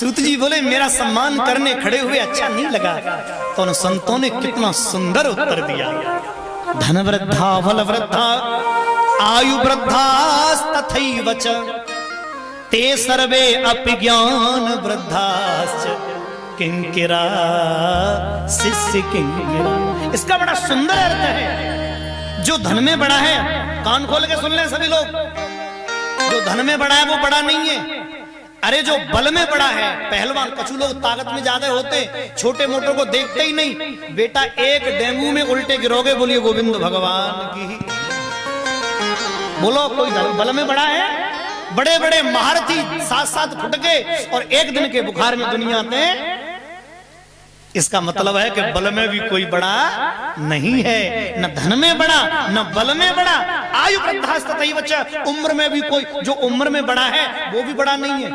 सूत जी बोले मेरा सम्मान करने खड़े हुए अच्छा नहीं लगा। तो उन संतों ने कितना सुंदर उत्तर दिया। धन वृद्धा बल वृद्धा आयु वृद्धास्तथैव च ते सर्वे अपि ज्ञान वृद्धाश्च किंकिरा शिष्य किंकिरा। इसका बड़ा सुंदर अर्थ है। जो धन में बड़ा है, कान खोल के सुन लें सभी लोग, जो धन में बड़ा है वो बड़ा नहीं है। अरे जो बल में बड़ा है, पहलवान, कछु लोग ताकत में ज्यादा होते, छोटे मोटों को देखते ही नहीं। बेटा एक डेंगू में उल्टे गिरोगे, बोलिए गोविंद भगवान की। बोलो कोई बल में बड़ा है? बड़े बड़े महारथी 7-7 फुट के और एक दिन के बुखार में दुनिया आते हैं। इसका मतलब है कि बल में भी कोई बड़ा नहीं है, न धन में बड़ा न बल में बड़ा। आयु वृद्धास्तथैव च, उम्र में भी कोई, जो उम्र में बड़ा है वो भी बड़ा नहीं है।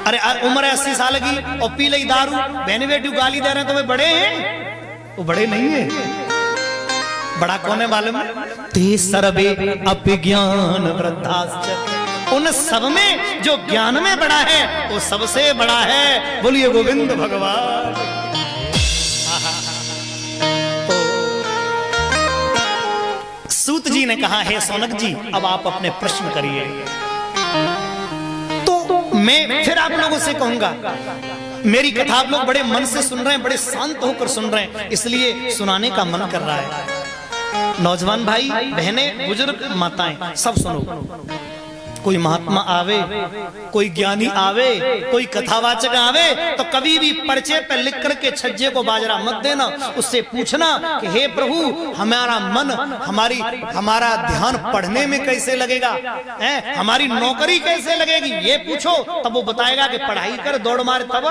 अरे उम्र है 80 साल की और पी ली दारू, बहन बेटी गाली दे रहे हैं तो वे बड़े हैं? वो बड़े नहीं है। बड़ा कौन है मालूम है? ते सर्वे अपि ज्ञान वृद्धाश्च, उन सब में जो ज्ञान में बड़ा है वो सबसे बड़ा है। बोलिए गोविंद भगवान। तो सूत जी ने कहा, हे सौनक जी अब आप अपने प्रश्न करिए। तो मैं फिर आप लोगों से कहूंगा, मेरी कथा आप लोग बड़े मन से सुन रहे हैं, बड़े शांत होकर सुन रहे हैं, इसलिए सुनाने का मन कर रहा है। नौजवान भाई बहनें बुजुर्ग माताएं सब सुनो। कोई महात्मा आवे, कोई ज्ञानी आवे, कोई कथावाचक आवे तो कभी भी पर्चे पर लिख करके छज्जे को बाजरा मत देना। उससे पूछना कि हे प्रभु हमारा मन, हमारा ध्यान पढ़ने में कैसे लगेगा, हमारी नौकरी कैसे लगेगी, ये पूछो। तब वो बताएगा कि पढ़ाई कर, दौड़ मार तब।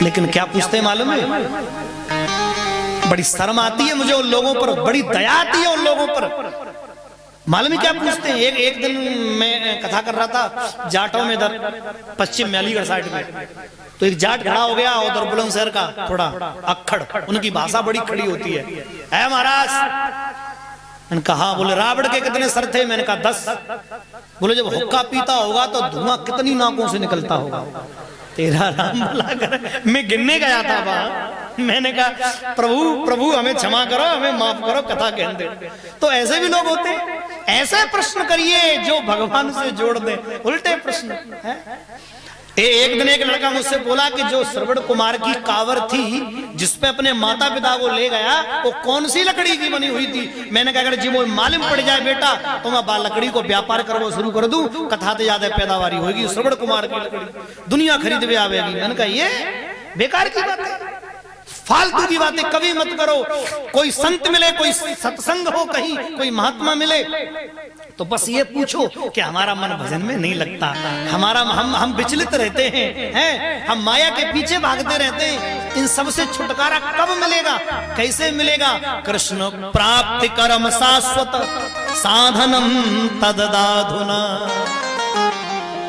लेकिन क्या पूछते मालूम है? बड़ी शर्म आती है मुझे उन लोगों पर, बड़ी दया आती है उन लोगों पर। मालूम है क्या पूछते हैं? एक दिन मैं कथा कर रहा था जाटों में, इधर पश्चिम में अलीगढ़ साइड में, तो एक जाट खड़ा हो गया उधर बुलंदशहर का, थोड़ा अक्खड़, उनकी भाषा बड़ी खड़ी होती है। ऐ महाराज, मैंने कहा, बोले रावण के कितने सर थे? मैंने कहा 10। बोले जब हुक्का पीता होगा तो धुआं कितनी नाकों से निकलता होगा? तेरा राम भला कर। मैं गिनने गया था वहां, मैंने कहा प्रभु प्रभु हमें क्षमा करो, हमें माफ करो, कथा कहने दे। तो ऐसे भी लोग होते हैं। ऐसे प्रश्न करिए जो भगवान से जोड़ दे, उल्टे प्रश्न है। एक दिन एक लड़का मुझसे बोला कि जो श्रवण कुमार की कांवर थी जिसपे अपने माता पिता को ले गया, वो कौन सी लकड़ी की बनी हुई थी? मैंने कहा अगर जी वो मालूम पड़ जाए बेटा तो मैं लकड़ी को व्यापार करना शुरू कर दूं, कथा से ज्यादा पैदावारी होगी। श्रवण कुमार की लकड़ी दुनिया खरीद में आवेगी। मैंने कहा ये बेकार की बात है, फालतू की बातें कभी मत करो। कोई संत मिले, कोई सत्संग हो, कहीं कोई महात्मा मिले तो बस ये पूछो कि हमारा मन भजन में नहीं लगता, हम विचलित रहते हैं, हम माया के पीछे भागते रहते हैं। इन सब से छुटकारा कब मिलेगा, कैसे मिलेगा? कृष्ण प्राप्ति करम शाश्वत साधनम तददाधुना।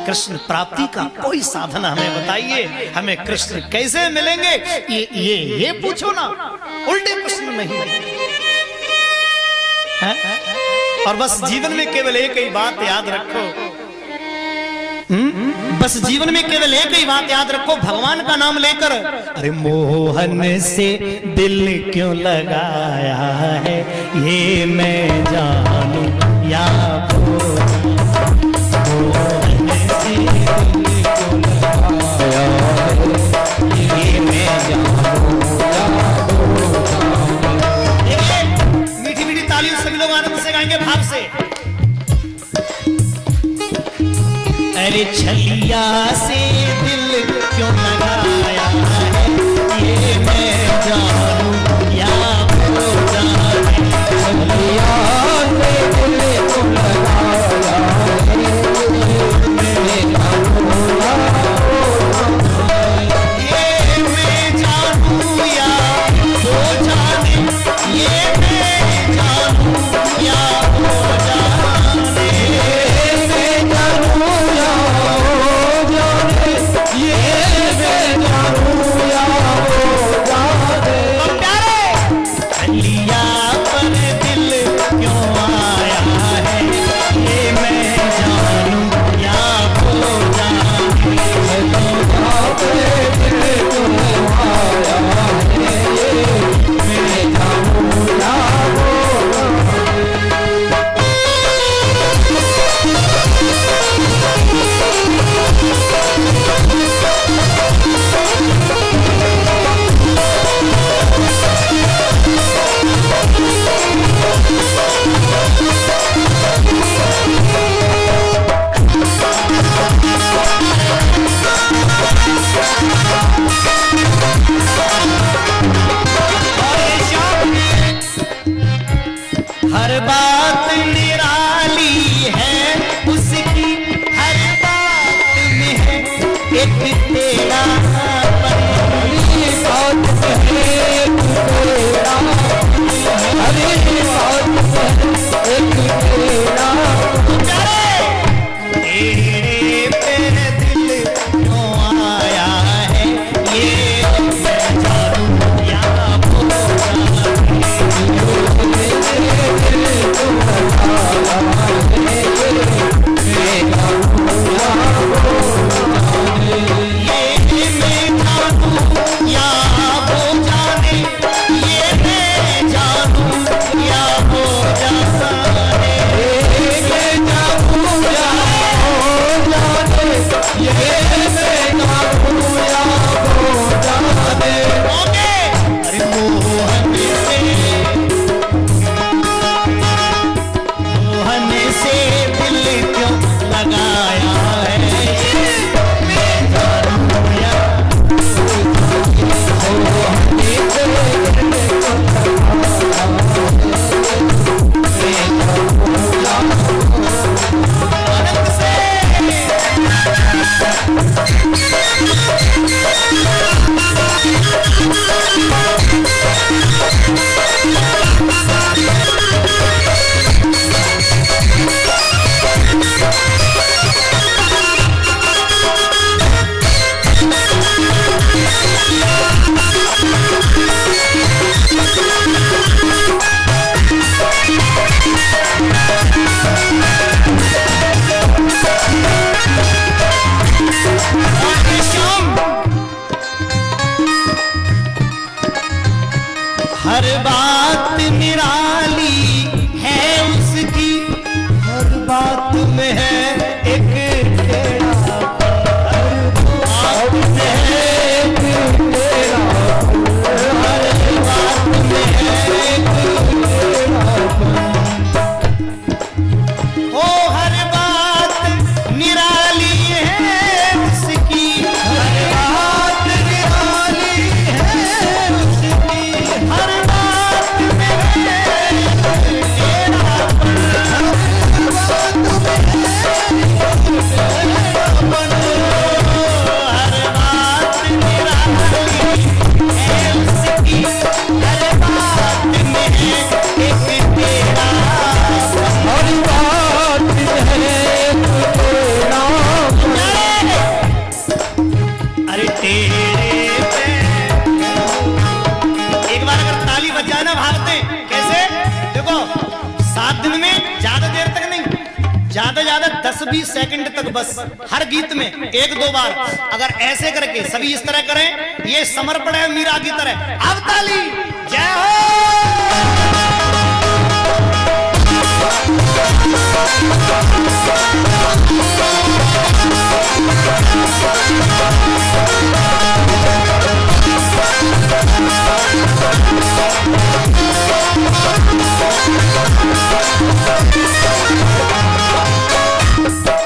कृष्ण प्राप्ति का कोई साधन हमें बताइए, हमें कृष्ण कैसे मिलेंगे? ये पूछो ना, उल्टे प्रश्न नहीं है? और बस जीवन में केवल एक ही बात याद रखो, बस जीवन में केवल एक ही बात याद रखो, भगवान का नाम लेकर, अरे मोहन से दिल क्यों लगाया है ये मैं जानू या मीठी मीठी तालियों सभी लोग आनंद से गाएंगे, भाव से। अरे छलिया से दिल क्यों लगाया है ये मैं जानू या वो जाने, छलिया से दिल क्यों लगाया है मैं जानू या ये मैं जानू या वो जाने, ये मैं जानू या वो जाने, मैं जानू या वो जाने। ज्यादा ज्यादा 10-20 सेकंड तक बस हर गीत में 1-2 बार अगर ऐसे करके सभी इस तरह करें, ये समर्पण है मीरा की तरह। अब ताली, जय हो।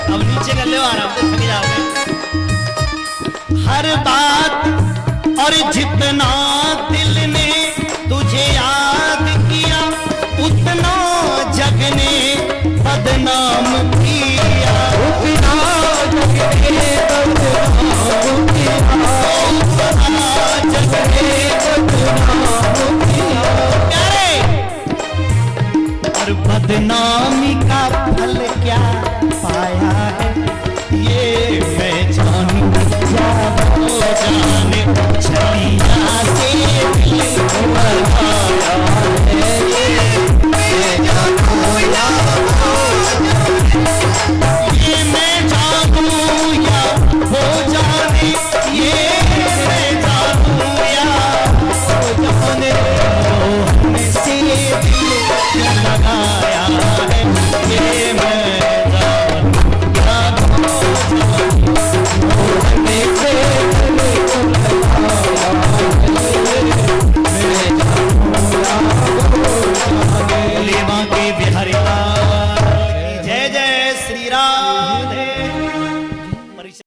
अब नीचे कर ले आराम से, थक जाओगे। हर बात और जितना दिल ने तुझे याद किया, उतना जग ने बदनाम किया, उतना जग ने बदनाम किया, उतना जग ने बदनाम किया। और बदनाम